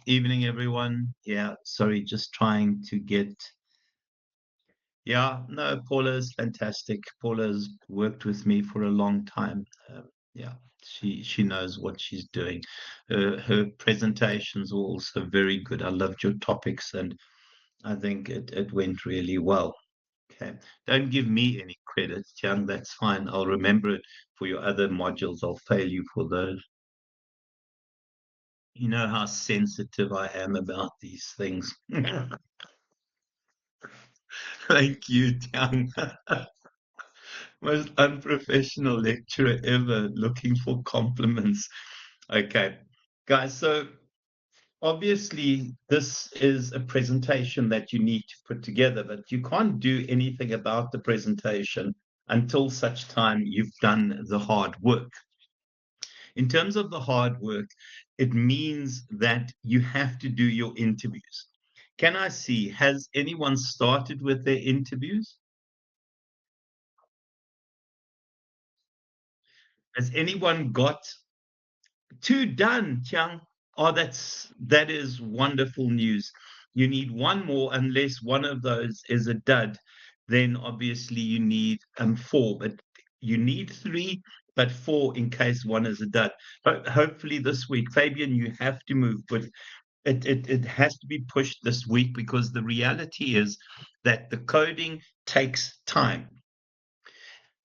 Evening, everyone. Yeah, sorry, just trying to get. Yeah, no, Paula's fantastic. Paula's worked with me for a long time. Yeah, she knows what she's doing. Her presentations were also very good. I loved your topics, and I think it went really well. Okay, don't give me any credit, Young. That's fine. I'll remember it for your other modules. I'll fail you for those. You know how sensitive I am about these things. Thank you, Tiang. Most unprofessional lecturer ever looking for compliments. Okay, guys, so obviously this is a presentation that you need to put together, but you can't do anything about the presentation until such time you've done the hard work. In terms of the hard work, it means that you have to do your interviews. Can I see, has anyone started with their interviews? Has anyone got two done, Chiang? Oh, that is wonderful news. You need one more, unless one of those is a dud, then obviously you need four, but you need three, but four in case one is a dud. Hopefully this week, Fabian, you have to move, but it has to be pushed this week because the reality is that the coding takes time.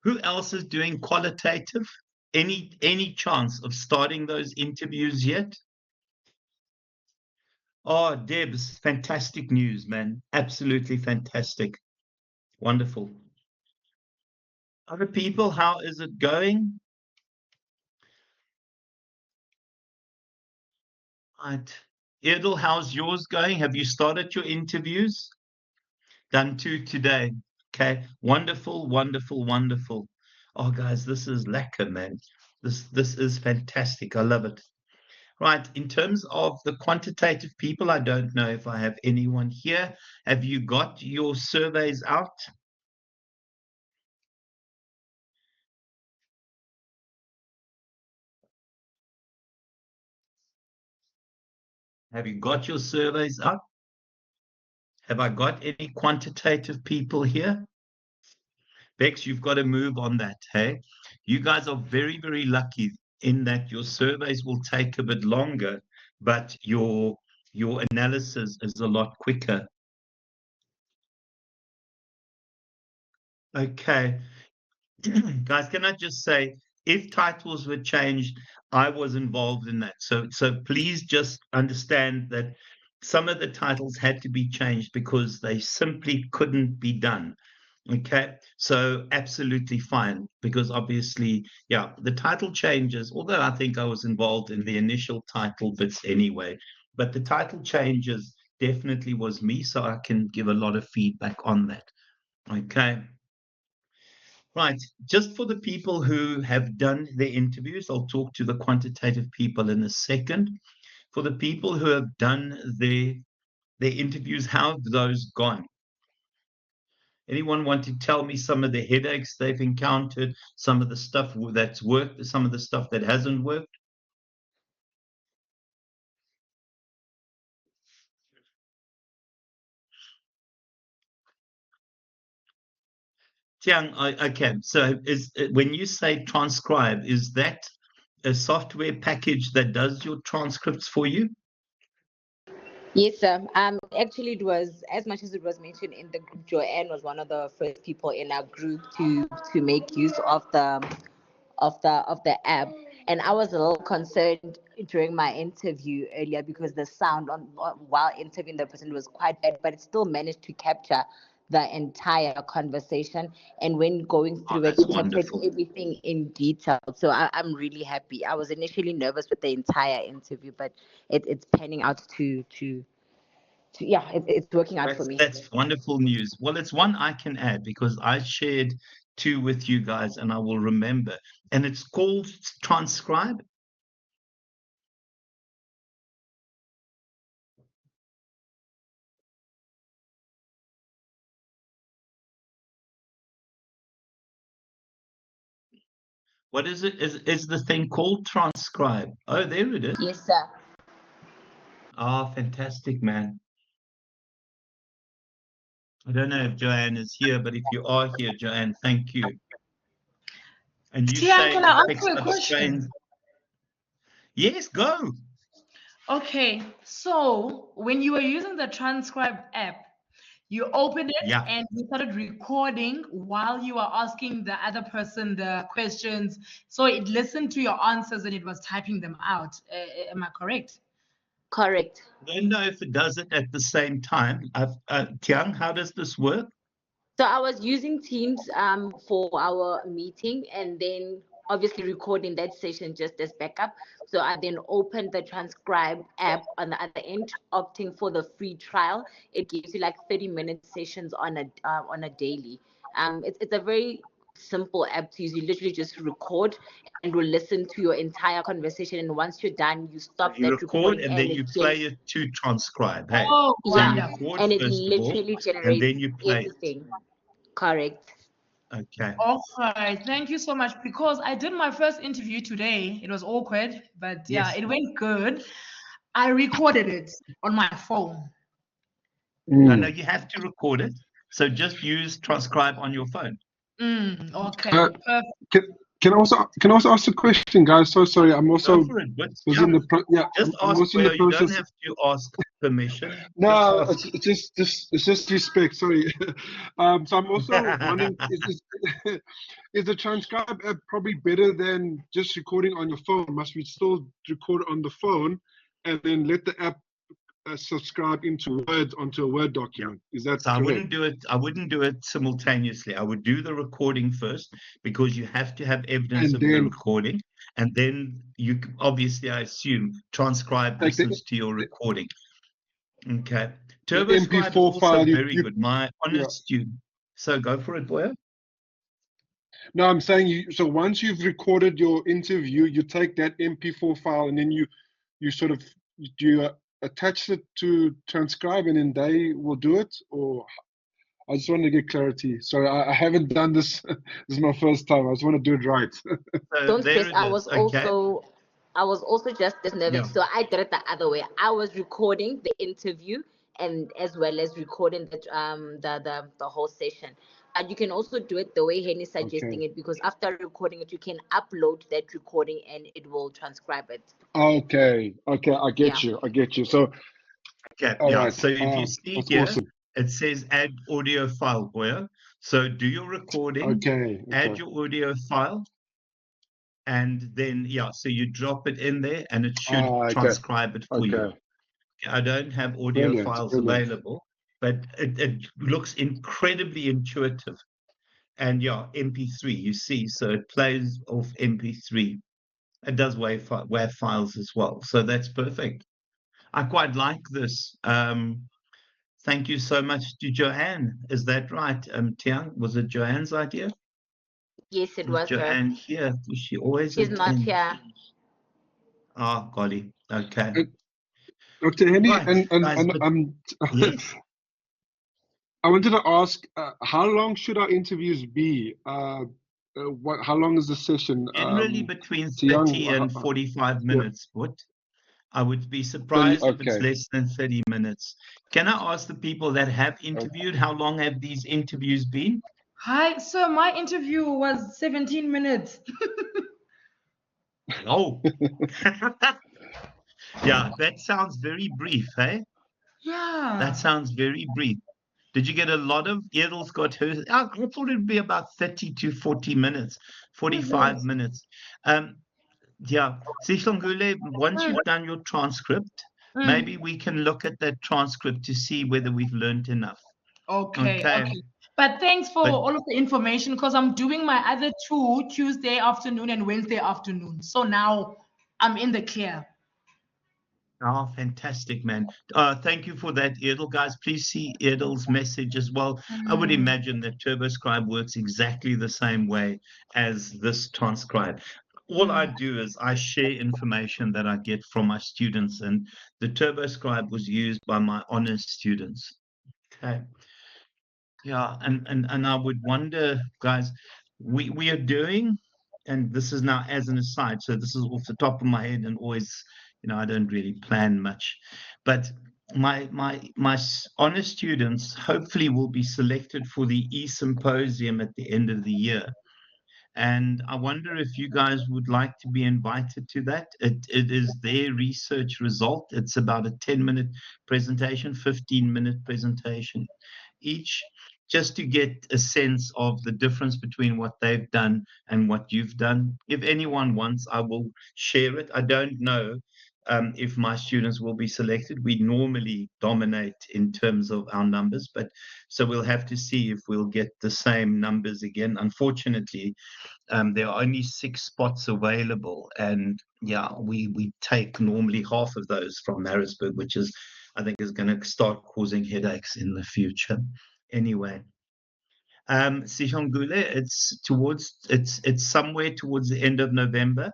Who else is doing qualitative? Any chance of starting those interviews yet? Oh, Debs, fantastic news, man. Absolutely fantastic. Wonderful. Other people, how is it going? Right. Edel, how's yours going? Have you started your interviews? Done two today. Okay. Wonderful, wonderful, wonderful. Oh, guys, this is lekker, man. This is fantastic. I love it. Right. In terms of the quantitative people, I don't know if I have anyone here. Have you got your surveys out? Have you got your surveys out? Have I got any quantitative people here? Bex, you've got to move on that, hey? You guys are very, very lucky in that your surveys will take a bit longer, but your analysis is a lot quicker. Okay. Guys, can I just say, if titles were changed, I was involved in that. So please just understand that some of the titles had to be changed because they simply couldn't be done. Okay, so absolutely fine because obviously, yeah, the title changes, although I think I was involved in the initial title bits anyway, but the title changes definitely was me, so I can give a lot of feedback on that. Okay. Right. Just for the people who have done their interviews, I'll talk to the quantitative people in a second. For the people who have done their interviews, how have those gone? Anyone want to tell me some of the headaches they've encountered, some of the stuff that's worked, some of the stuff that hasn't worked? Jiang, okay. So is when you say transcribe, is that a software package that does your transcripts for you? Yes, sir. Actually, it was as much as it was mentioned in the group. Joanne was one of the first people in our group to make use of the app, and I was a little concerned during my interview earlier because the sound while interviewing the person was quite bad, but it still managed to capture the entire conversation. And when going Oh, through it, that's it captured wonderful. everything in detail. So I'm really happy. I was initially nervous with the entire interview, but it's panning out to yeah, it's working out for me. That's wonderful news. Well, it's one I can add because I shared two with you guys and I will remember. And it's called transcribe. What is it? Is the thing called transcribe? Oh, there it is. Yes, sir. Oh, fantastic, man. I don't know if Joanne is here, but if you are here, Joanne, thank you. And you Tian, say can it I ask picks you a up strains. question? Yes, go. Okay, so when you were using the transcribe app, you opened it Yeah. and you started recording while you were asking the other person the questions. So it listened to your answers and it was typing them out. Am I correct? Correct. I don't know if it does it at the same time. Tiang, how does this work? So I was using Teams for our meeting, and then obviously recording that session just as backup. So I then opened the transcribe app on the other end, opting for the free trial. It gives you like 30-minute sessions on a daily. It's a very simple app to use. You literally just record and will listen to your entire conversation. And once you're done, you So stop you that record recording, and and then you it play gives, it to transcribe. Hey, Oh, so you yeah, wonderful. record and it first of all, literally and generates then you play it. everything. Correct. Okay. Okay, thank you so much. Because I did my first interview today. It was awkward, but yeah, Yes. it went good. I recorded it on my phone. No, Mm. you have to record it. So just use transcribe on your phone. Okay, perfect. Can, can I also ask a question, guys? So sorry, I'm Go also for it. But was yeah, in the just I'm ask also in the where you don't process. have to ask permission. Just No, ask. it's just respect. Sorry. So I'm also wondering, is the transcribe app probably better than just recording on your phone? Must we still record on the phone and then let the app subscribe into Word onto a Word Yeah. document? Is that So I correct? wouldn't do it simultaneously. I would do the recording first because you have to have evidence And of the then recording. And then obviously, I assume, transcribe like listens to your recording. Okay. the TurboScribe is MP4 also file, very good. My yeah. honest student. So go for it, Boya. No, I'm saying so once you've recorded your interview, you take that MP4 file and then you sort of do you attach it to transcribe and then they will do it, or I just wanted to get clarity. Sorry, I haven't done this. This is my first time. I just want to do it right. So Don't there stress. it is. Okay. I was also just as Yeah. nervous. So I did it the other way. I was recording the interview and as well as recording the whole session. And you can also do it the way Henny is Okay. suggesting it, because after recording it, you can upload that recording and it will transcribe it. Okay. Okay. I Yeah. get you. I get you. So, Okay. all Yeah. right. So if you see That's here, awesome. it says add audio file, Boya. So do your recording, Okay. add Okay. your audio file, and then, yeah, so you drop it in there and it should Okay. transcribe it for you. Okay. I don't have audio Brilliant. files Brilliant. available, but it looks incredibly intuitive. And yeah, MP3, you see, so it plays off MP3. It does WAV files as well. So that's perfect. I quite like this. Thank you so much to Joanne. Is that right? Tiang, was it Joanne's idea? Yes, it Was was her. Joanne here? Was she always She's not attend? here. Oh, golly. Okay. Dr. Henny, Right, guys, and but yes, I wanted to ask, how long should our interviews be? How long is the session? generally between To young, 30 and 45 yeah, minutes, but I would be 30. surprised if it's Okay. less than 30 minutes. Can I ask the people that have Okay. interviewed, how long have these interviews been? Hi, sir. My interview was 17 minutes. Oh, yeah, that sounds very brief, eh? That Yeah. sounds very brief. Did you get a lot of Edel's got her? I thought it'd be about 30 to 40 minutes, Is it? 45 minutes. Um, yeah, Sihlongule, once Mm, you've done your transcript, mm. maybe we can look at that transcript to see whether we've learned enough. Okay, Okay. okay. But thanks for But all of the information because I'm doing my other two Tuesday afternoon and Wednesday afternoon. So now I'm in the clear. oh, fantastic, man. Thank you for that, Edel. Guys, please see Edel's message as well. I would Mm, imagine that TurboScribe works exactly the same way as this transcribe. All I mm. do is I share information that I get from my students, and the TurboScribe was used by my honors students. Okay. Yeah, and I would wonder, guys, we are doing, and this is now as an aside, so this is off the top of my head and always, I don't really plan much, But my honor students hopefully will be selected for the e-symposium at the end of the year. And I wonder if you guys would like to be invited to that. It is their research result. It's about a 10-minute presentation, 15-minute presentation each, just to get a sense of the difference between what they've done and what you've done. If anyone wants, I will share it. I don't know if my students will be selected. We normally dominate in terms of our numbers, but so we'll have to see if we'll get the same numbers again. Unfortunately, there are only 6 spots available, and yeah, we take normally half of those from Maritzburg, which is, I think, is going to start causing headaches in the future. Anyway, Sishongule, it's somewhere towards the end of November,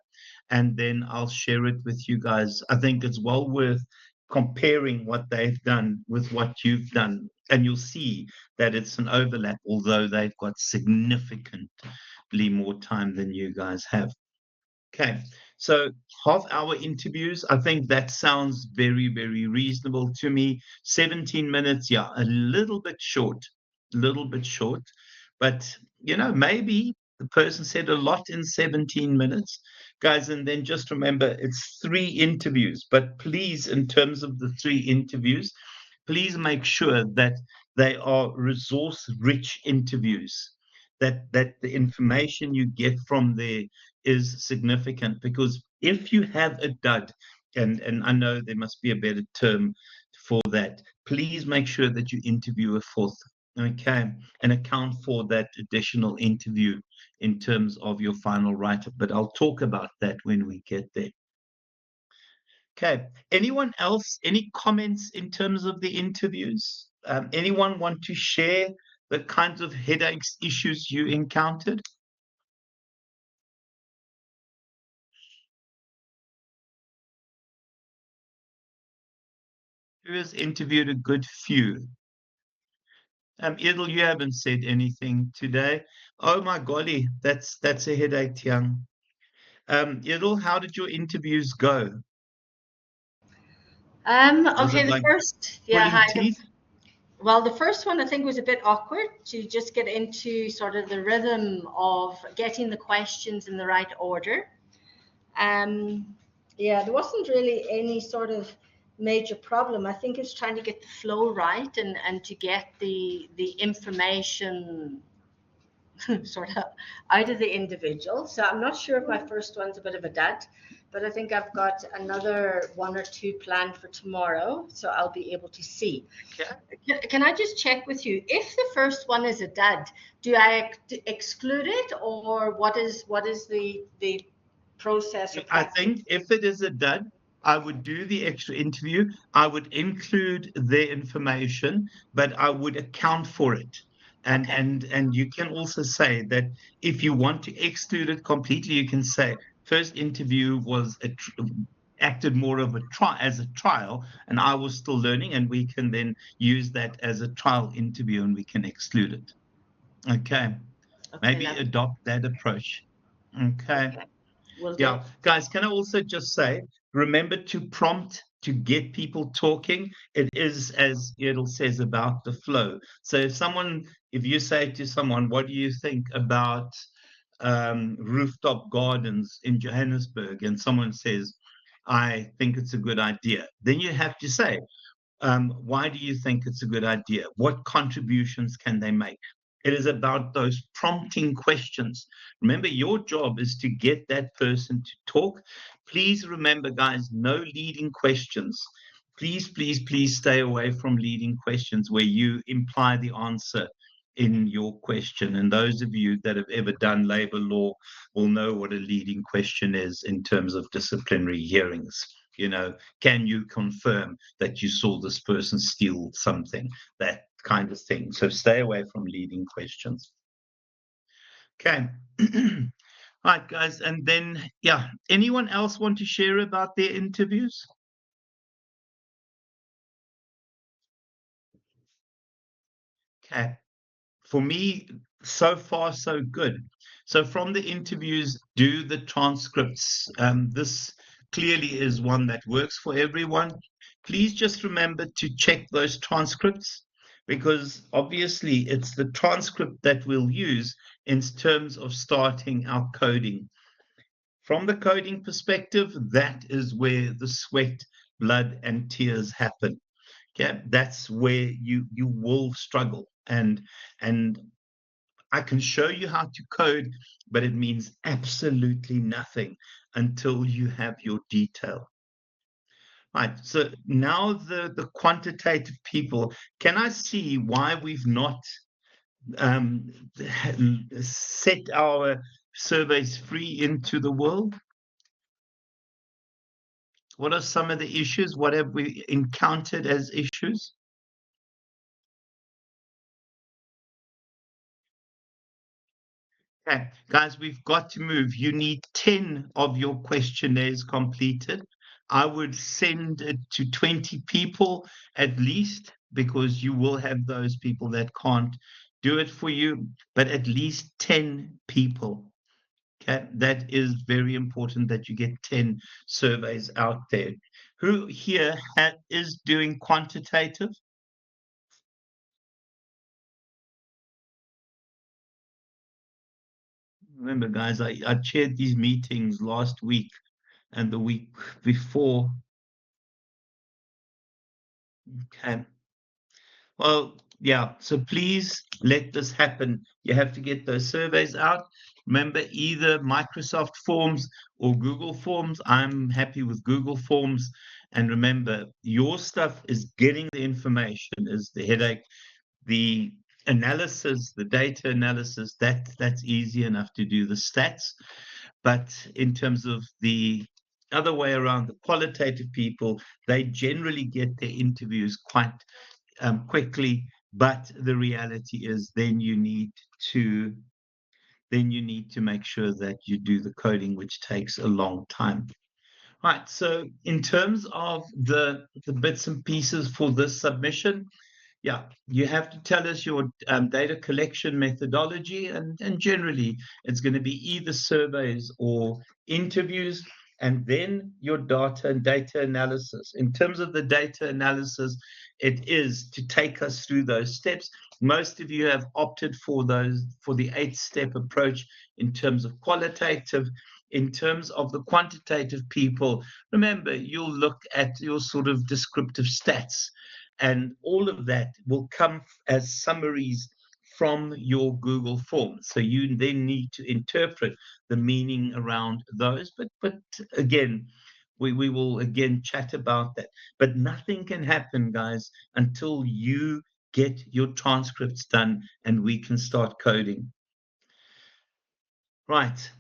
and then I'll share it with you guys. I think it's well worth comparing what they've done with what you've done, and you'll see that it's an overlap, although they've got significantly more time than you guys have. Okay, so half-hour interviews, I think that sounds very, very reasonable to me. 17 minutes, yeah, a little bit short, but maybe the person said a lot in 17 minutes, guys. And then just remember, it's 3 interviews, but please, in terms of the 3 interviews, please make sure that they are resource-rich interviews, that the information you get from there is significant. Because if you have a dud, and I know there must be a better term for that, please make sure that you interview a 4th, okay, and account for that additional interview in terms of your final write-up. But I'll talk about that when we get there. Okay, anyone else, any comments in terms of the interviews? Anyone want to share the kinds of headaches, issues you encountered? Who has interviewed a good few? Edel, you haven't said anything today. Oh my golly, that's a headache, Tiang. Edel, how did your interviews go? Was Okay, it the like first, yeah, pulling hi. teeth? Well, the first one I think was a bit awkward to just get into sort of the rhythm of getting the questions in the right order. Yeah, there wasn't really any sort of major problem. I think it's trying to get the flow right and to get the information sort of out of the individual. So I'm not sure if my first one's a bit of a dud, but I think I've got another 1 or 2 planned for tomorrow, so I'll be able to see. Okay. Can I just check with you? If the first one is a dud, do I exclude it, or what is the process or I practice? think if it is a dud, I would do the extra interview. I would include their information, but I would account for it. And Okay. and you can also say that if you want to exclude it completely, you can say first interview was acted more of a trial, and I was still learning, and we can then use that as a trial interview, and we can exclude it. Okay, Okay, maybe love. adopt that approach. Okay. Okay, will do. Yeah, guys, can I also just say, remember to prompt to get people talking. It is, as Edel says, about the flow. So if you say to someone, what do you think about rooftop gardens in Johannesburg? And someone says, I think it's a good idea. Then you have to say, why do you think it's a good idea? What contributions can they make? It is about those prompting questions. Remember, your job is to get that person to talk. Please remember, guys, no leading questions. Please, please, please stay away from leading questions where you imply the answer in your question. And those of you that have ever done labor law will know what a leading question is in terms of disciplinary hearings. Can you confirm that you saw this person steal something? That kind of thing. So stay away from leading questions. Okay. All right, guys. And then, yeah, anyone else want to share about their interviews? Okay. For me, so far, so good. So from the interviews, do the transcripts. This clearly is one that works for everyone. please just remember to check those transcripts, because obviously it's the transcript that we'll use in terms of starting our coding. From the coding perspective, that is where the sweat, blood, and tears happen. Okay, that's where you will struggle, and I can show you how to code, but it means absolutely nothing until you have your detail. Right, so now the quantitative people, can I see why we've not set our surveys free into the world? What are some of the issues? What have we encountered as issues? Okay, guys, we've got to move. You need 10 of your questionnaires completed. I would send it to 20 people at least, because you will have those people that can't do it for you, but at least 10 people. Okay, that is very important that you get 10 surveys out there. Who here is doing quantitative? Remember, guys, I chaired these meetings last week and the week before. Okay. Well, yeah, so please let this happen. You have to get those surveys out. Remember, either Microsoft Forms or Google Forms. I'm happy with Google Forms. And remember, your stuff is getting the information is the headache. The analysis, the data analysis, that's easy enough to do, the stats. But in terms of the other way around, the qualitative people, they generally get their interviews quite quickly. But the reality is then you need to make sure that you do the coding, which takes a long time. Right, so in terms of the bits and pieces for this submission, yeah, you have to tell us your data collection methodology, and generally it's going to be either surveys or interviews, and then your data and data analysis. In terms of the data analysis, it is to take us through those steps. Most of you have opted for the 8-step approach in terms of qualitative. In terms of the quantitative people, remember, you'll look at your sort of descriptive stats, and all of that will come as summaries from your Google Forms. So you then need to interpret the meaning around those. But again, we will again chat about that. But nothing can happen, guys, until you get your transcripts done and we can start coding. Right.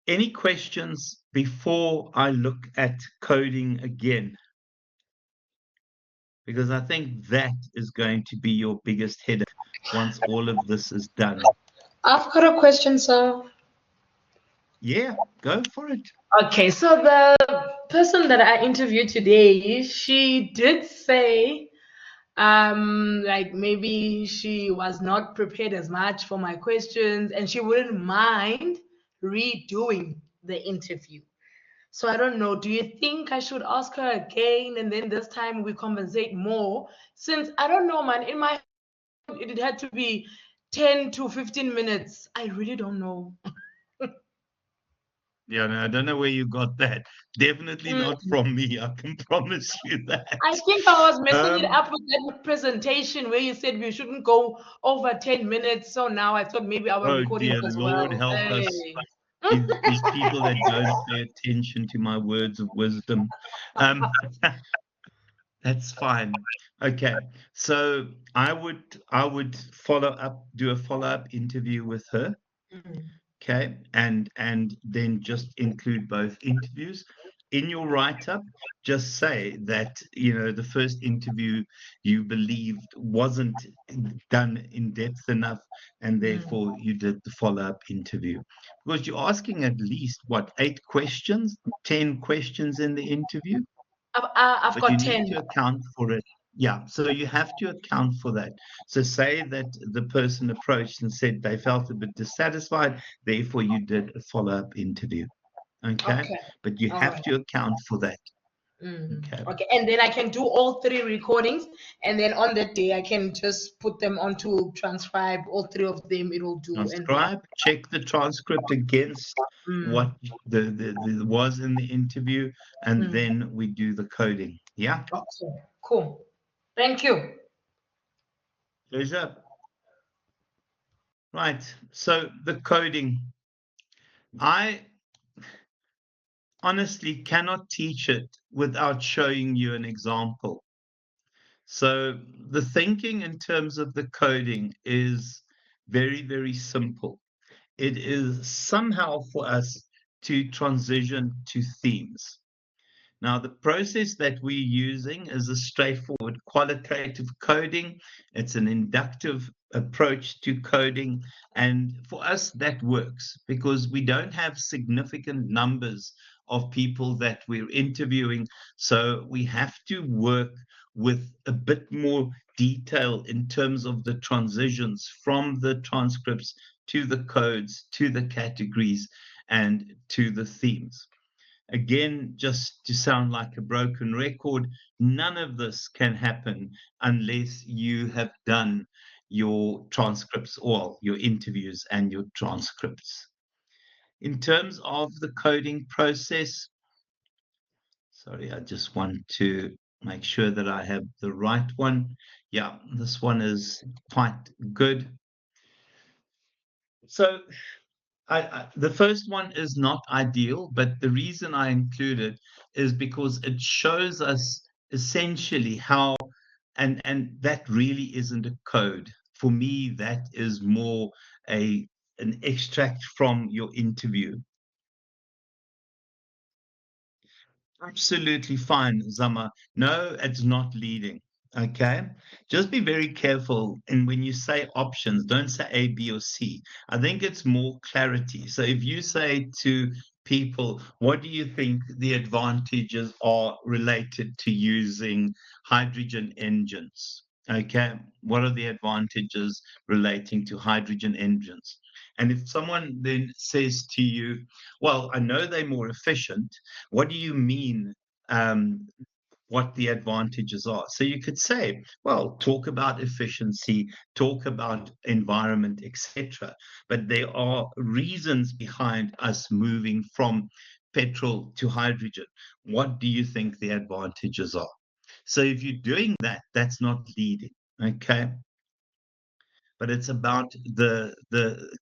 Any questions before I look at coding again? Because I think that is going to be your biggest headache once all of this is done. I've got a question, sir. Yeah, go for it. Okay, so the person that I interviewed today, she did say, like maybe she was not prepared as much for my questions and she wouldn't mind redoing the interview. So I don't know, do you think I should ask her again and then this time we compensate more? Since I don't know, man, in my it had to be 10 to 15 minutes. I really don't know. Yeah, no, I don't know where you got that. Definitely not from me. I can promise you that. I think I was messing it up with that presentation where you said we shouldn't go over 10 minutes. So now I thought maybe our Oh recording dear as Lord, well. help us. Hey. These people that don't pay attention to my words of wisdom. That's fine. Okay, so I would do a follow-up interview with her. Okay, and then just include both interviews in your write-up. Just say that the first interview you believed wasn't done in depth enough, and therefore you did the follow-up interview, because you're asking at least 8 questions, 10 questions in the interview. I've But got you 10. need to account for it. Yeah, so you have to account for that. So say that the person approached and said they felt a bit dissatisfied, therefore you did a follow-up interview. Okay? Okay. But you All have right. to account for that. Okay. Okay, and then I can do all 3 recordings, and then on that day I can just put them onto transcribe. All 3 of them it will do, and Transcribe, check the transcript against Mm, what the was in the interview, and mm. then we do the coding. Yeah, Okay, cool. Thank you. pleasure. Right. So the coding, I honestly cannot teach it without showing you an example. So the thinking in terms of the coding is very, very simple. It is somehow for us to transition to themes. Now, the process that we're using is a straightforward qualitative coding. It's an inductive approach to coding. And for us, that works because we don't have significant numbers of people that we're interviewing. So we have to work with a bit more detail in terms of the transitions from the transcripts to the codes, to the categories, and to the themes. Again, just to sound like a broken record, none of this can happen unless you have done your transcripts or your interviews and your transcripts. In terms of the coding process, sorry, I just want to make sure that I have the right one. Yeah, this one is quite good. So the first one is not ideal, but the reason I include it is because it shows us essentially how, and that really isn't a code. For me, that is more an extract from your interview. Absolutely fine, Zama. No, it's not leading. Okay. Just be very careful. And when you say options, don't say A, B, or C. I think it's more clarity. So if you say to people, what do you think the advantages are related to using hydrogen engines? Okay. What are the advantages relating to hydrogen engines? And if someone then says to you, well, I know they're more efficient, what do you mean? What the advantages are. So you could say, well, talk about efficiency, talk about environment, etc. But there are reasons behind us moving from petrol to hydrogen. What do you think the advantages are? So if you're doing that, that's not leading. Okay. But it's about the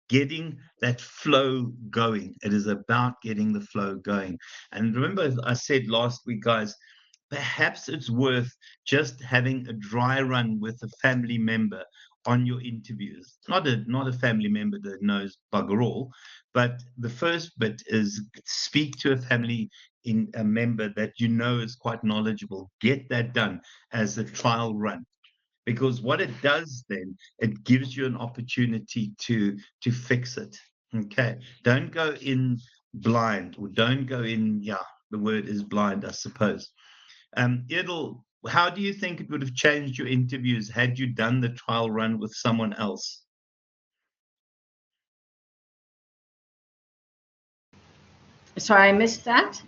getting that flow going. It is about getting the flow going. And remember, I said last week, guys, perhaps it's worth just having a dry run with a family member on your interviews. Not a family member that knows bugger all, but the first bit is speak to a family in a member that you know is quite knowledgeable. Get that done as a trial run, because what it does then, it gives you an opportunity to fix it. Okay, don't go in blind, or don't go in, yeah, the word is blind, I suppose. It'll How do you think it would have changed your interviews had you done the trial run with someone else? Sorry, I missed that.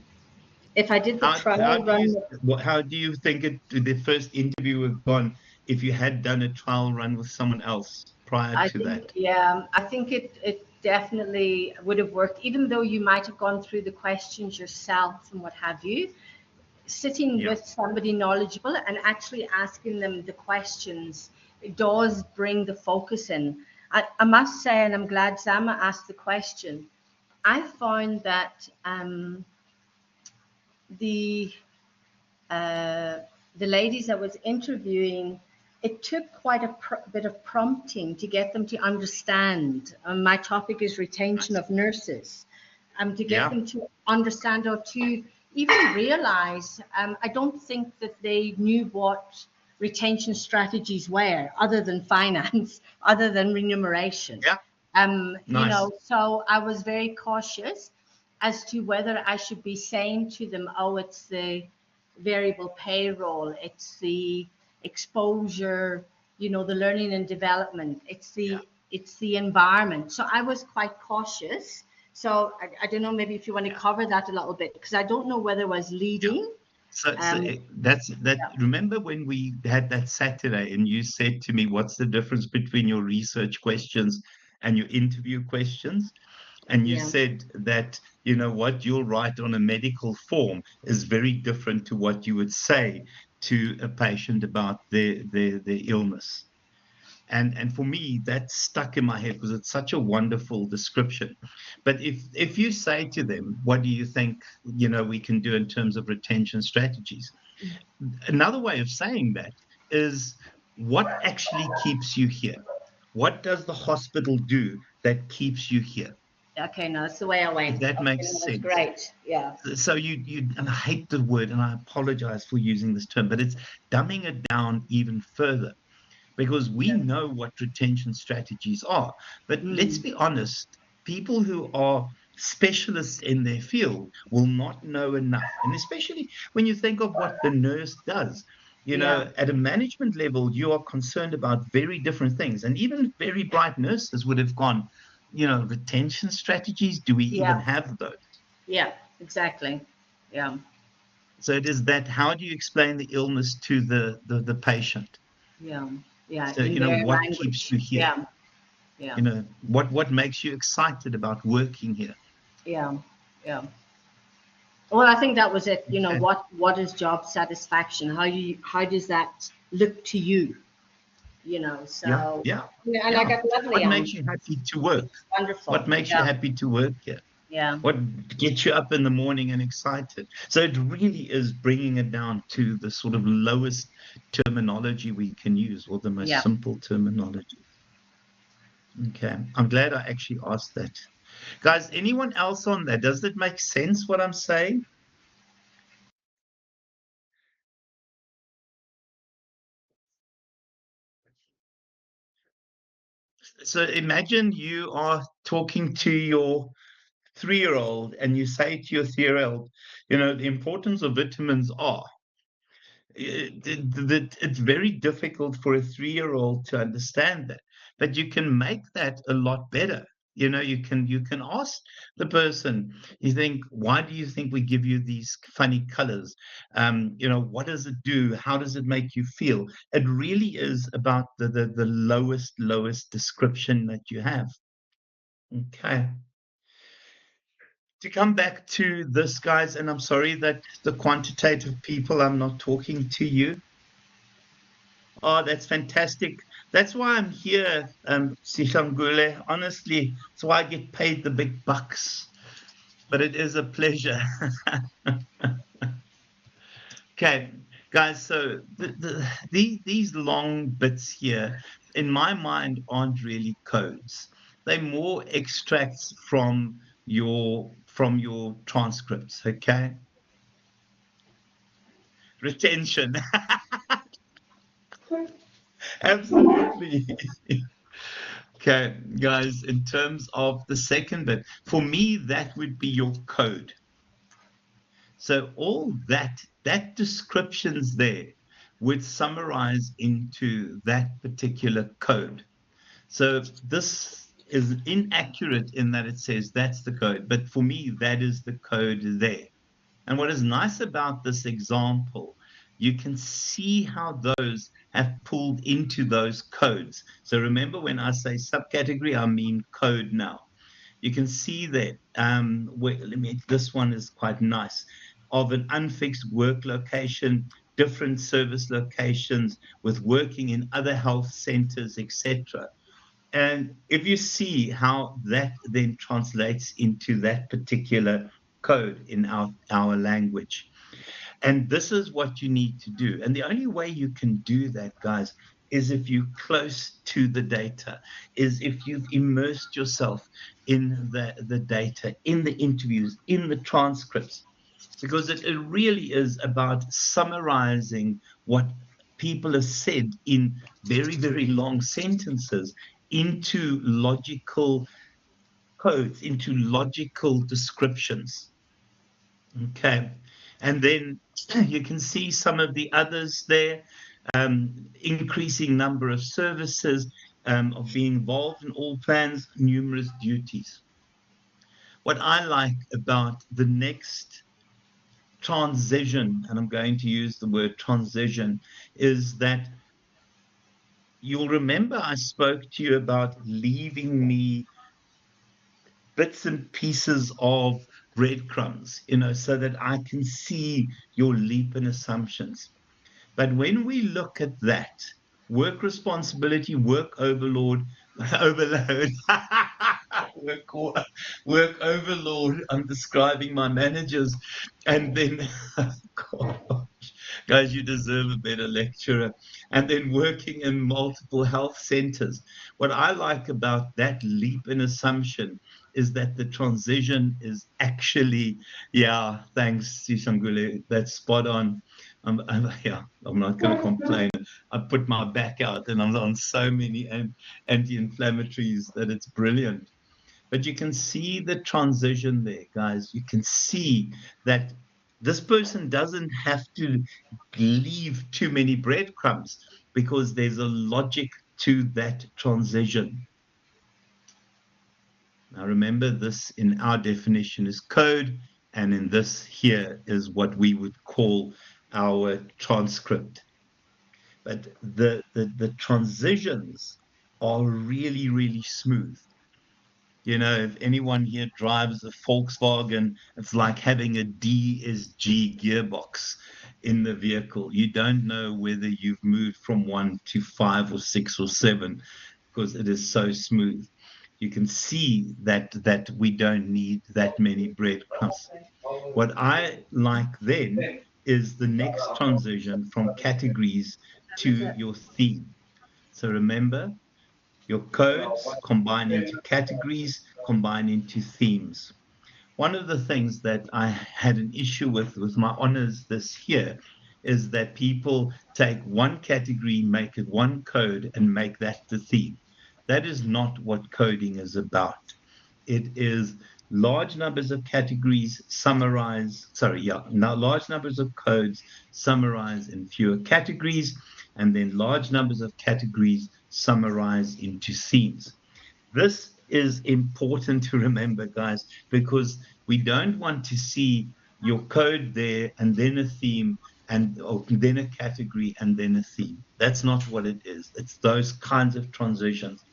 If I did the How trial do you run, how do you think the first interview would have gone if you had done a trial run with someone else prior I to think, that? yeah, I think it definitely would have worked, even though you might have gone through the questions yourself and what have you. Sitting Yeah. with somebody knowledgeable and actually asking them the questions, it does bring the focus in. I must say, and I'm glad Zama asked the question, I found that the uh, the ladies I was interviewing, it took quite a bit of prompting to get them to understand. My topic is retention Nice. of nurses. To get Yeah. them to understand or to even realize, I don't think that they knew what retention strategies were, other than finance, other than remuneration. Yeah. Nice. So I was very cautious as to whether I should be saying to them, oh, it's the variable payroll, it's the exposure, the learning and development, Yeah. it's the environment. So I was quite cautious. So I don't know, maybe if you want to Yeah. cover that a little bit, because I don't know whether I was Yeah. leading So Um, that's that. yeah. Remember when we had that Saturday and you said to me, "What's the difference between your research questions and your interview questions?" And you Yeah. said that, you know, what you'll write on a medical form is very different to what you would say to a patient about their illness. And for me, that stuck in my head because it's such a wonderful description. But if you say to them, what do you think, you know, we can do in terms of retention strategies? Another way of saying that is, what actually keeps you here? What does the hospital do that keeps you here? Okay, no, that's the way I If went. that Okay, no, makes that's sense. great. Yeah. So and I hate the word, and I apologize for using this term, but it's dumbing it down even further, because we know what retention strategies are. But let's Mm. be honest, people who are specialists in their field will not know enough. And especially when you think of what the nurse does, you Yeah. know, at a management level, you are concerned about very different things. And even very bright nurses would have gone, you know, retention strategies, do we even Yeah. have those? Yeah. Exactly. Yeah. So it is that, how do you explain the illness to the patient? Yeah. Yeah. So, In you know, their what keeps language. you here? Yeah. Yeah. You know, what makes you excited about working here? Yeah. Yeah. Well, I think that was it. You know, Okay. what is job satisfaction? How does that look to you? You know, Yeah, so yeah, yeah, and I yeah. got lovely What makes you answers. happy to work? Wonderful. What makes you Yeah. happy to work here? Yeah. What gets you up in the morning and excited? So it really is bringing it down to the sort of lowest terminology we can use, or the most Yeah. simple terminology. Okay. I'm glad I actually asked that. Guys, anyone else on that? Does it make sense what I'm saying? So imagine you are talking to your 3-year-old and you say to your 3-year-old, you know, the importance of vitamins are. It's very difficult for a 3-year-old to understand that, but you can make that a lot better. You know, you can ask the person, you think, why do you think we give you these funny colors? You know, what does it do? How does it make you feel? It really is about the lowest description that you have. Okay. To come back to this, guys, and I'm sorry that the quantitative people, I'm not talking to you. Oh, that's fantastic. That's why I'm here, Sishangule. Honestly, that's why I get paid the big bucks. But it is a pleasure. Okay, guys, so these long bits here, in my mind, aren't really codes. They're more extracts from your transcripts, okay? Retention. Absolutely. Okay, guys, in terms of the second bit, for me, that would be your code. So all that descriptions there would summarize into that particular code. So this is inaccurate in that it says that's the code, but for me, that is the code there. And what is nice about this example, you can see how those have pulled into those codes. So remember, when I say subcategory, I mean code now. You can see that, this one is quite nice, of an unfixed work location, different service locations, with working in other health centers, etc. And if you see how that then translates into that particular code in our language. And this is what you need to do. And the only way you can do that, guys, is if you're close to the data, is if you've immersed yourself in the data, in the interviews, in the transcripts, because it really is about summarizing what people have said in very, very long sentences into logical codes, into logical descriptions. Okay. And then you can see some of the others there, increasing number of services, of being involved in all plans, numerous duties. What I like about the next transition, and I'm going to use the word transition, is that you'll remember I spoke to you about leaving me bits and pieces of breadcrumbs, so that I can see your leap and assumptions. But when we look at that, work responsibility, work overload, overload, work overload, I'm describing my managers, and then, gosh, guys, you deserve a better lecturer. And then working in multiple health centers. What I like about that leap in assumption is that the transition is actually, yeah, thanks, Sishangule, that's spot on. Yeah, I'm not going to complain. I put my back out and I'm on so many anti-inflammatories that it's brilliant. But you can see the transition there, guys. You can see that this person doesn't have to leave too many breadcrumbs because there's a logic to that transition. Now remember, this in our definition is code, and in this here is what we would call our transcript. But the transitions are really, really smooth. If anyone here drives a Volkswagen, it's like having a DSG gearbox in the vehicle. You don't know whether you've moved from 1 to 5 or 6 or 7 because it is so smooth. You can see that we don't need that many breadcrumbs. What I like then is the next transition from categories to your theme. So remember, your codes combine into categories, combine into themes. One of the things that I had an issue with my honors this year is that people take one category, make it one code, and make that the theme. That is not what coding is about. It is large numbers of categories large numbers of codes summarize in fewer categories, and then large numbers of categories summarize into themes. This is important to remember, guys, because we don't want to see your code there and then a theme and then a category and then a theme. That's not what it is. It's those kinds of transitions.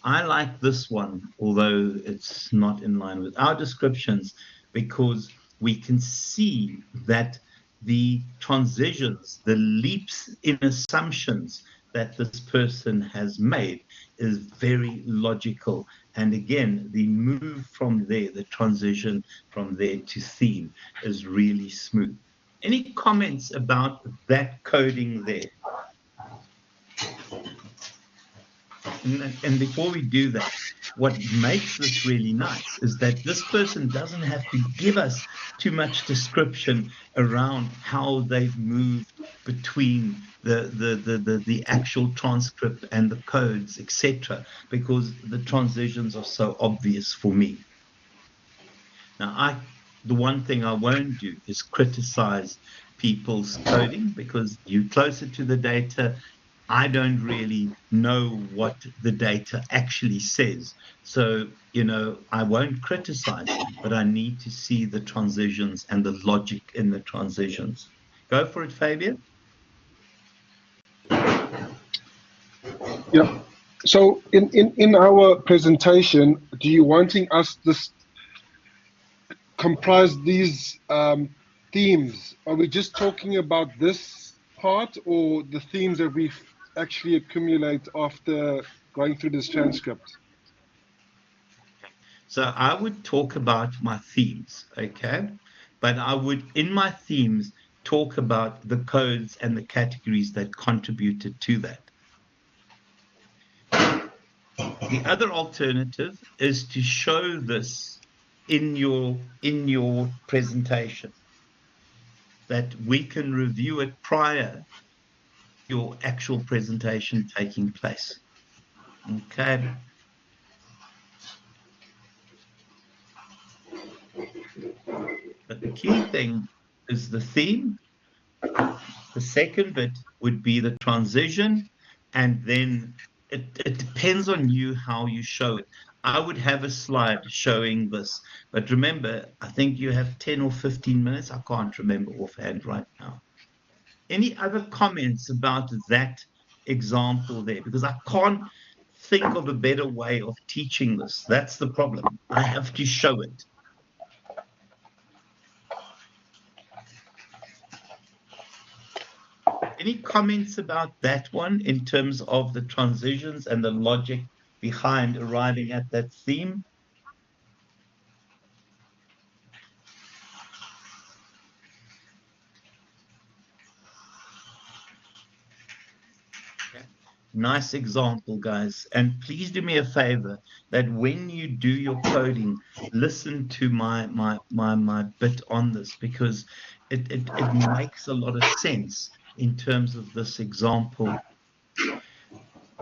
I like this one, although it's not in line with our descriptions, because we can see that the transitions, the leaps in assumptions that this person has made is very logical. And again, the move from there, the transition from there to theme is really smooth. Any comments about that coding there? And before we do that, what makes this really nice is that this person doesn't have to give us too much description around how they've moved between the actual transcript and the codes, etc., because the transitions are so obvious for me. Now, the one thing I won't do is criticize people's coding, because you're closer to the data. I don't really know what the data actually says. So, I won't criticize, but I need to see the transitions and the logic in the transitions. Go for it, Fabian. Yeah. So in our presentation, do you wanting us to comprise these themes? Are we just talking about this part, or the themes that we actually accumulate after going through this transcript? So I would talk about my themes, okay? But I would, in my themes, talk about the codes and the categories that contributed to that. The other alternative is to show this in your presentation, that we can review it prior to your actual presentation taking place. Okay. But the key thing is the theme. The second bit would be the transition, and then it depends on you how you show it. I would have a slide showing this. But remember, I think you have 10 or 15 minutes. I can't remember offhand right now. Any other comments about that example there? Because I can't think of a better way of teaching this. That's the problem. I have to show it. Any comments about that one in terms of the transitions and the logic behind arriving at that theme? Okay. Nice example, guys. And please do me a favor that when you do your coding, listen to my bit on this, because it makes a lot of sense in terms of this example.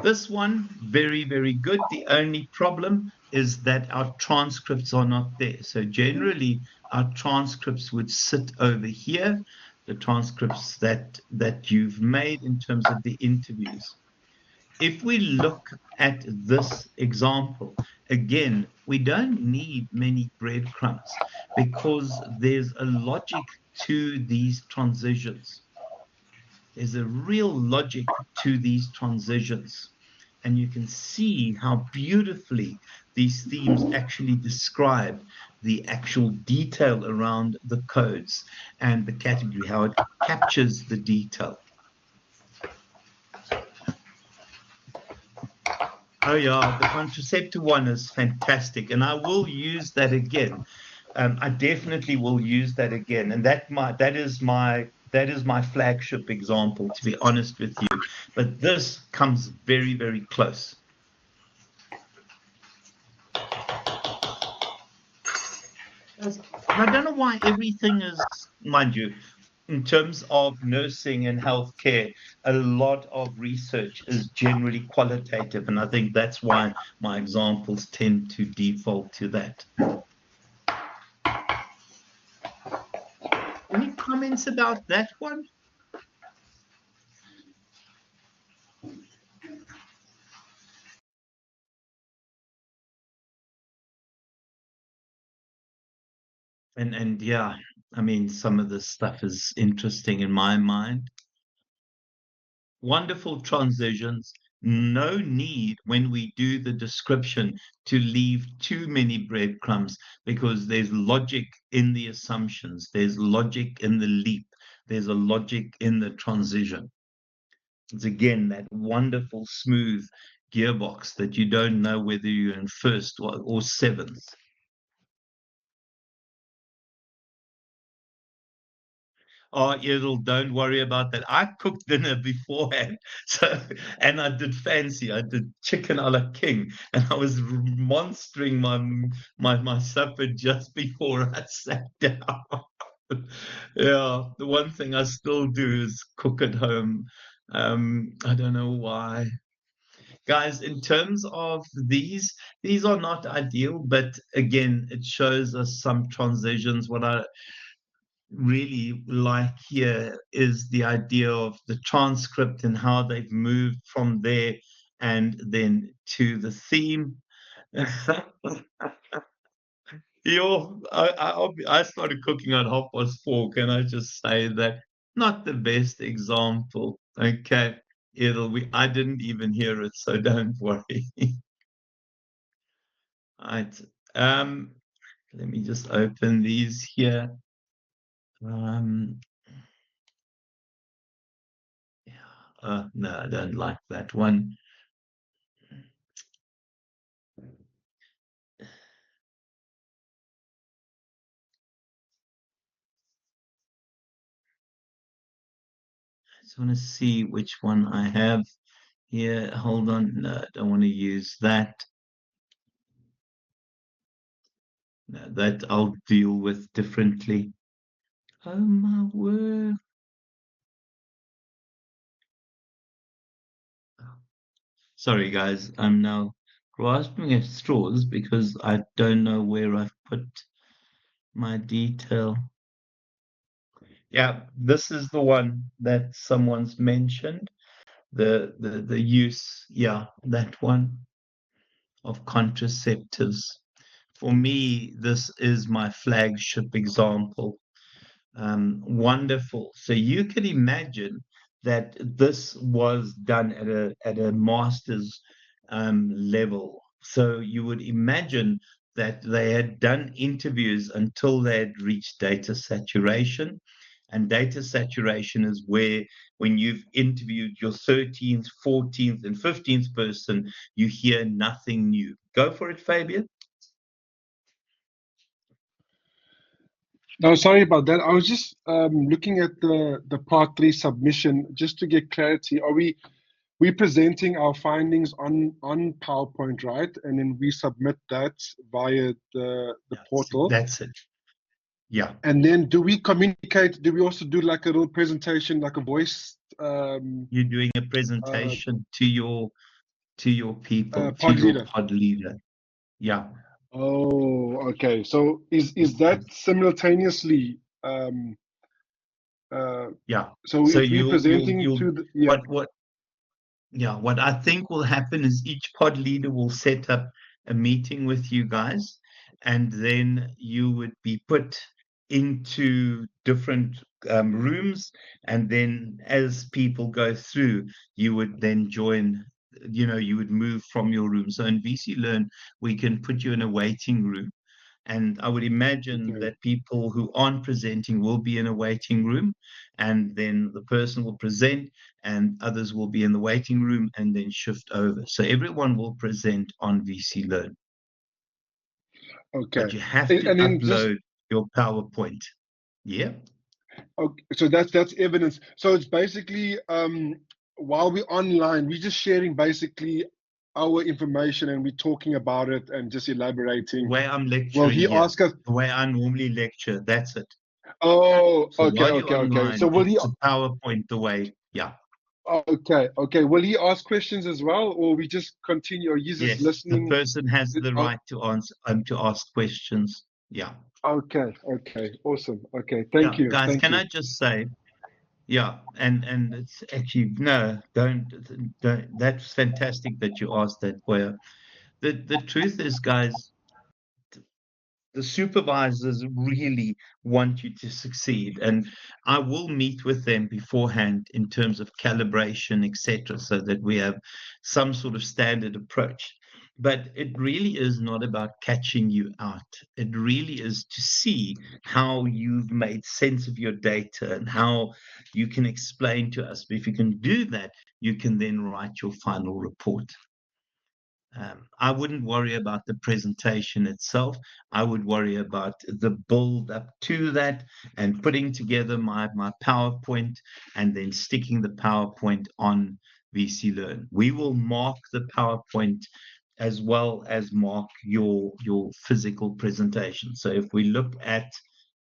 This one, very, very good. The only problem is that our transcripts are not there. So generally, our transcripts would sit over here, the transcripts that you've made in terms of the interviews. If we look at this example, again, we don't need many breadcrumbs because there's a logic to these transitions. There's a real logic to these transitions. And you can see how beautifully these themes actually describe the actual detail around the codes and the category, how it captures the detail. Oh yeah, the contraceptive one is fantastic, and I will use that again. I definitely will use that again, and that is my flagship example, to be honest with you. But this comes very, very close. I don't know why everything is, mind you, in terms of nursing and healthcare, a lot of research is generally qualitative, and I think that's why my examples tend to default to that. Any comments about that one? And yeah, I mean, some of this stuff is interesting in my mind. Wonderful transitions. No need when we do the description to leave too many breadcrumbs, because there's logic in the assumptions, there's logic in the leap, there's a logic in the transition. It's again that wonderful smooth gearbox that you don't know whether you're in first or seventh. Oh, Edel, don't worry about that. I cooked dinner beforehand, so and I did fancy. I did chicken a la king, and I was monstering my supper just before I sat down. Yeah, the one thing I still do is cook at home. I don't know why. Guys, in terms of these are not ideal, but again, it shows us some transitions. What I really like here is the idea of the transcript and how they've moved from there and then to the theme. I started cooking at 4:30. Can I just say that? Not the best example. Okay, I didn't even hear it, so don't worry. Right. Um, Let me just open these here. Um, no, I don't like that one. I just want to see which one I have here. Hold on. No, I don't want to use that. No, that I'll deal with differently. Oh my word. Sorry, guys. I'm now grasping at straws because I don't know where I've put my detail. Yeah, this is the one that someone's mentioned. The use, yeah, that one. of contraceptives. For me, this is my flagship example. Wonderful. So you can imagine that this was done at a master's level. So you would imagine that they had done interviews until they had reached data saturation. And data saturation is where, when you've interviewed your 13th, 14th, and 15th person, you hear nothing new. Go for it, Fabian. No, sorry about that. I was just looking at the part 3 submission just to get clarity. Are we presenting our findings on PowerPoint, right? And then we submit that via the portal. That's it. Yeah. And then do we communicate? Do we also do like a little presentation, like a voice? You're doing a presentation to your people, to pod your leader. pod leader. Yeah. Oh, okay. So is that simultaneously? Yeah. So So if we're presenting you'll to the what I think will happen is each pod leader will set up a meeting with you guys, and then you would be put into different rooms, and then as people go through, you would then join. You would move from your room. So in VC Learn, we can put you in a waiting room. And I would imagine Okay. that people who aren't presenting will be in a waiting room, and then the person will present, and others will be in the waiting room and then shift over. So everyone will present on VC Learn, Okay. but you have to And then just upload your PowerPoint. Yeah. okay, so that's evidence. So it's basically while we're online, we're just sharing basically our information and we're talking about it and just The elaborating. way I'm Will lecturing he here, ask us? the way I normally lecture, that's it. Oh, So okay, while you're okay, okay. So online, will he? it's a PowerPoint the way. Yeah. Okay, okay. Will he ask questions as well, or we just continue? Or he's just Yes, the listening? person has the Oh, right to answer to ask questions. Yeah. okay, okay, awesome. Okay, Yeah, thank you, guys, thank can you. I just say, yeah, and it's actually no, don't. That's fantastic that you asked that, Boya. The truth is, guys, the supervisors really want you to succeed, and I will meet with them beforehand in terms of calibration, etc., so that we have some sort of standard approach. But it really is not about catching you out. It really is to see how you've made sense of your data and how you can explain to us. If you can do that, you can then write your final report. I wouldn't worry about the presentation itself. I would worry about the build up to that and putting together my PowerPoint and then sticking the PowerPoint on VC Learn. We will mark the PowerPoint as well as mark your physical presentation. So if we look at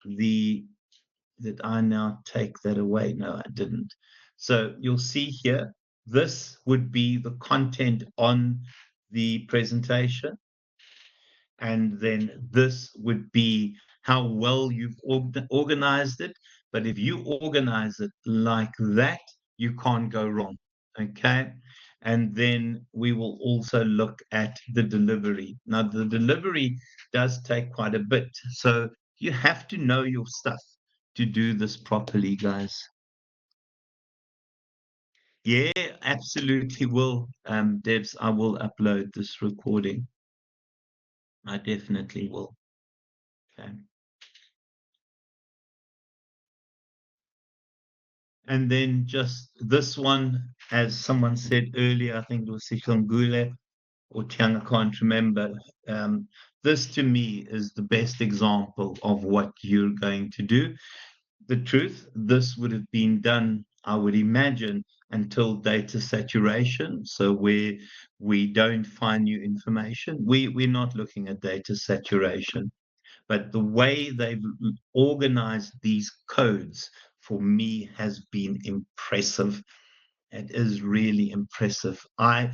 did I now take that away? No, I didn't. So you'll see here, this would be the content on the presentation. And then this would be how well you've organized it. But if you organize it like that, you can't go wrong. Okay. And then we will also look at the delivery. Now, the delivery does take quite a bit. So you have to know your stuff to do this properly, guys. Yeah, absolutely will. Debs, I will upload this recording. I definitely will. Okay. And then just this one, as someone said earlier, I think it was Sishongule or Tiang, I can't remember. This to me is the best example of what you're going to do. The truth, this would have been done, I would imagine, until data saturation. So where we don't find new information, we're not looking at data saturation. But the way they've organized these codes for me has been impressive. It is really impressive. I'd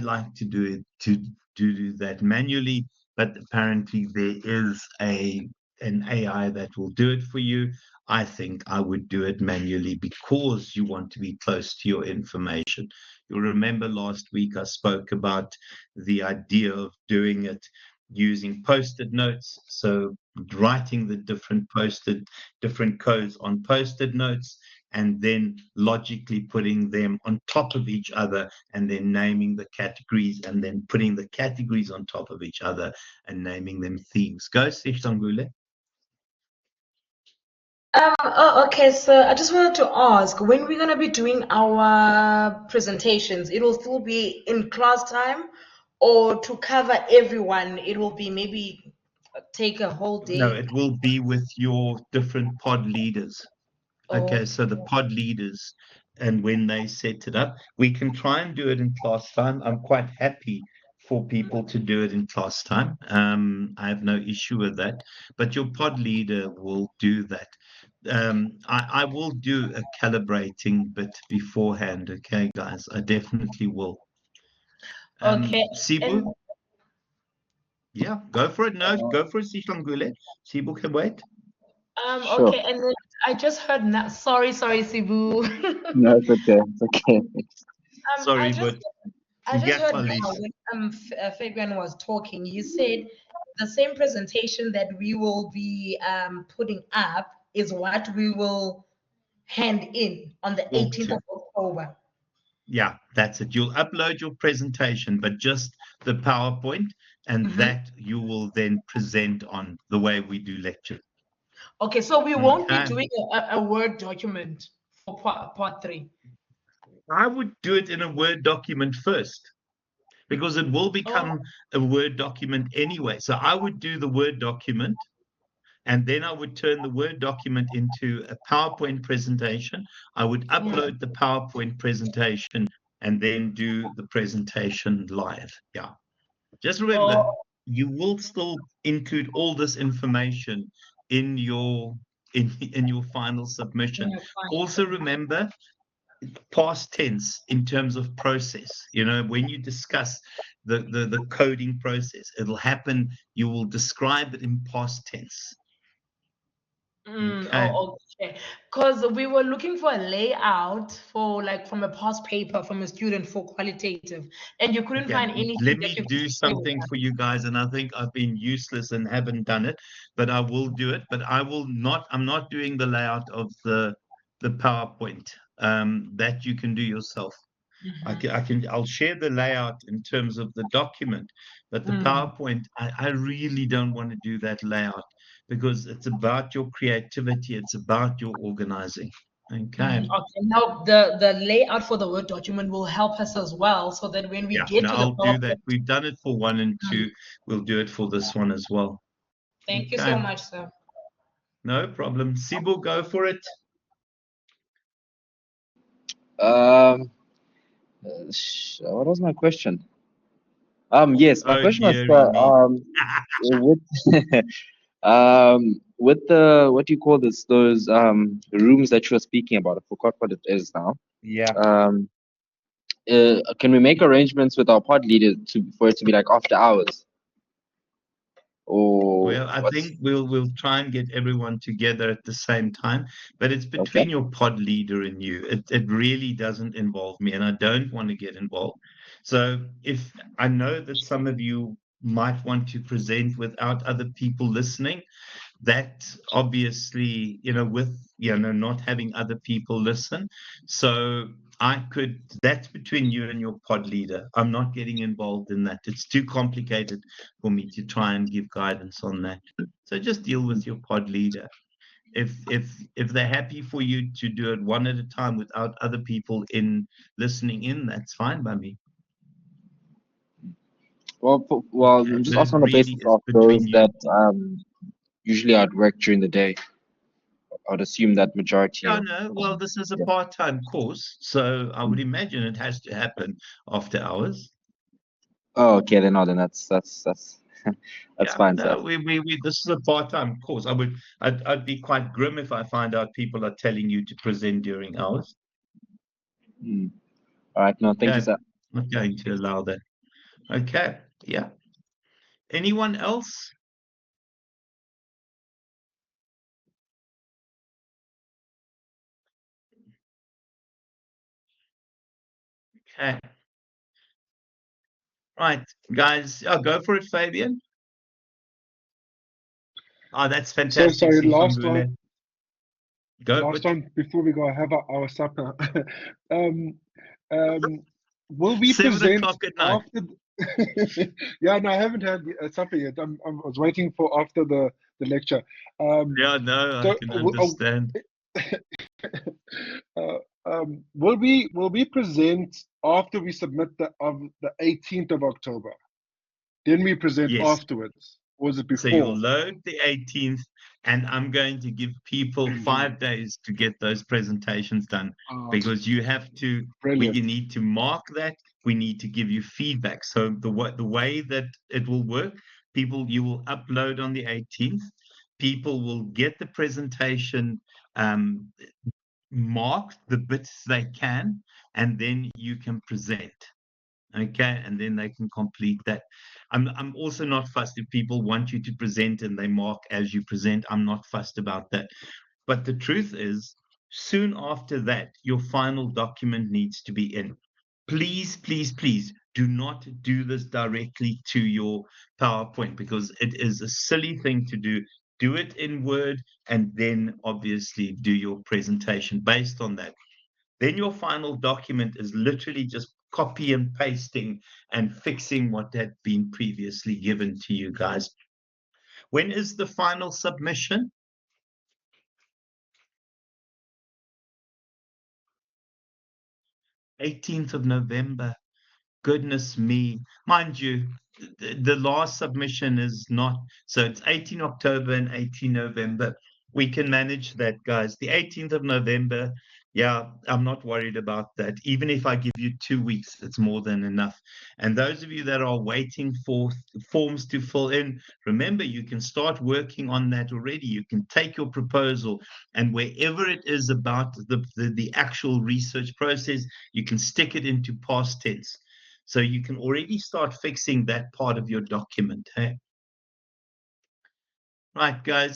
like to do it to do that manually, but apparently there is a an AI that will do it for you. I think I would do it manually because you want to be close to your information. You'll remember last week I spoke about the idea of doing it using post-it notes. So writing the different codes on post-it notes and then logically putting them on top of each other and then naming the categories and then putting the categories on top of each other and naming them themes. Go, Sishangule. Okay, so I just wanted to ask, when we're gonna be doing our presentations, it will still be in class time, or to cover everyone, it will be maybe take a whole No, day? it will be with your different pod leaders. Oh, Okay, so the pod leaders, and when they set it up, we can try and do it in class time. I'm quite happy for people to do it in class time. I have no issue with that, but your pod leader will do that. I will do a calibrating bit beforehand. Okay, guys, I definitely will. okay. And Sibu, yeah, go for it. No, go for it, Sishangule. Sibu can wait. Sure. okay, and then I just heard now. Sorry, Sibu. No, it's okay. It's okay. I Sorry, just but I just heard now police. when Fabian was talking, you said the same presentation that we will be putting up is what we will hand in on the Well, 18th of October. yeah, that's it. You'll upload your presentation, but just the PowerPoint, and Mhm. that you will then present on the way we do lecture. Okay, so we won't be Okay. doing a Word document for part three. I would do it in a Word document first because it will Oh, become a Word document anyway. So I would do the Word document and then I would turn the Word document into a PowerPoint presentation. I would upload the PowerPoint presentation and then do the presentation live. Yeah. Just remember, oh, you will still include all this information in your in your final submission. yeah, Also fine. remember past tense in terms of process. You know, when you discuss the coding process, it'll happen, you will describe it in past tense. Okay. Oh, okay. Because we were looking for a layout for like from a past paper from a student for qualitative, and you couldn't Okay, find anything let that me you could do share with something us. for you guys, and I think I've been useless and haven't done it, but I will do it. But I will not. I'm not doing the layout of the PowerPoint. That you can do yourself. I'll share the layout in terms of the document, but the Mm, PowerPoint, I really don't want to do that layout because it's about your creativity. It's about your organizing. Okay. okay. Now the layout for the Word document will help us as well, so that when we Yeah, get no, to the I'll do that. PowerPoint, We've done it for 1 and 2. mm, We'll do it for this one as well. thank you so Okay, much, sir. no problem. Sibu, go for it. Um, what was my question? Yes, my Oh question was dearie me. with with the what do you call this? Those rooms that you were speaking about. I forgot what it is now. Yeah. Um, can we make arrangements with our pod leader to for it to be like after hours or Well, I what's think we'll try and get everyone together at the same time, but it's okay? between your pod leader and you. It really doesn't involve me, and I don't want to get involved. So if I know that some of you might want to present without other people listening, that obviously, with not having other people listen. So that's between you and your pod leader. I'm not getting involved in that. It's too complicated for me to try and give guidance on that. So just deal with your pod leader. If they're happy for you to do it one at a time without other people in listening in, that's fine by me. Well, Okay, I'm but just it also on the really basis is of those between you. that usually I'd work during the day. I'd assume that majority Yeah, of no, well, this is a yeah. part-time course, so I would Mm. imagine it has to happen after hours. Oh, okay, then no, then that's that's Yeah, fine, sir. no, we this is a part-time course. I'd be quite grim if I find out people are telling you to present during hours. Mm. All right, no, thank you, Okay, sir. not going to allow that. Okay, yeah. Anyone else? Okay. Right, guys. Oh, go for it, Fabian. Oh, that's So fantastic, sorry, last Sishumbule. one. Go, Last but one before we go have our supper. um, will we 7 o'clock present at night. after? Yeah, no, I haven't had supper yet. I was waiting for after the lecture. Yeah, no, I So, can understand. will we present after we submit the 18th of October? Then we present Yes. afterwards. Or was it So you'll before? load the 18th, and I'm going to give people 5 days to get those presentations done, because you have to, Brilliant. you need to mark that. We need to give you feedback. So the way that it will work, you will upload on the 18th. People will get the presentation marked the bits they can, and then you can present. Okay, and then they can complete that. I'm also not fussed if people want you to present and they mark as you present. I'm not fussed about that. But the truth is, soon after that, your final document needs to be in. Please, please, please do not do this directly to your PowerPoint, because it is a silly thing to do. Do it in Word, and then obviously do your presentation based on that. Then your final document is literally just copy and pasting and fixing what had been previously given to you guys. When is the final submission? 18th of November. Goodness me. Mind you, the last submission is not, so it's 18 October and 18 November. We can manage that, guys. The 18th of November, yeah, I'm not worried about that. Even if I give you 2 weeks, it's more than enough. And those of you that are waiting for forms to fill in, remember, you can start working on that already. You can take your proposal, and wherever it is about the actual research process, you can stick it into past tense. So you can already start fixing that part of your document. Hey? Right, guys.